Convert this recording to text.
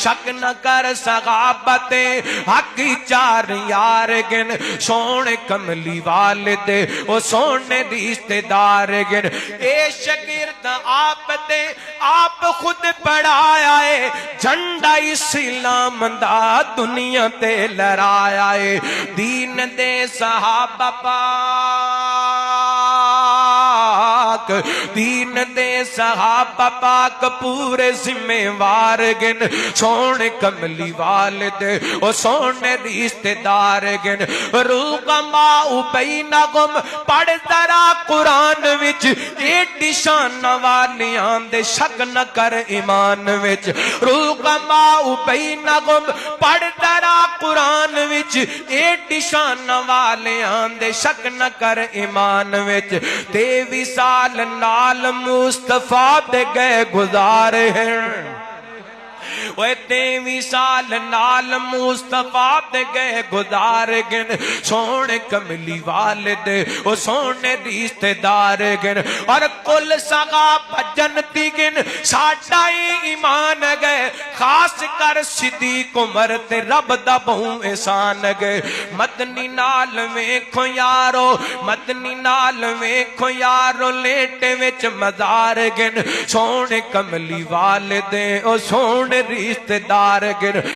शक न कर सहाबते हक चार यार गिन सोने कमली वाले दे ओ सोने रिश्तेदार गिन ए शगिर्द आप दे आप खुद पढ़ाया है झंडा इस्लाम दा दुनिया ते लहराया है दीन दे सहाबा पाक दीन दे सहाबा पाक पूरे जिम्मेवार गिन सोने कमली वाले दे ओ सोने रिश्तेदार गिन रूकमा उबैना गुम पढ़ जरा कुरान विच एडी शान वालियां दे शक न कर ईमान विच रूकमा उबैना गुम पढ़ जरा कुरान विच एडी शान वालियां दे शक न कर ईमान विच ते विसाल नाल मुस्तफा दे गए गुजारे हैं ओए तेवी साल नाल मुस्तफा दे गए गुजार गिन सोने कमली वाले दे ओ सोने रिश्तेदार गिन और कुल सगा जन्नती गिन साडा ईमान गए खास कर सिद्दीक उमर ते रब दा बहु एहसान गए मदनी नाल वेखो यारो मदनी नाल वेखो यारो लेटे विच मजार गिन सोने कमली वाले दे ओ सोने रिश्तेदार गिन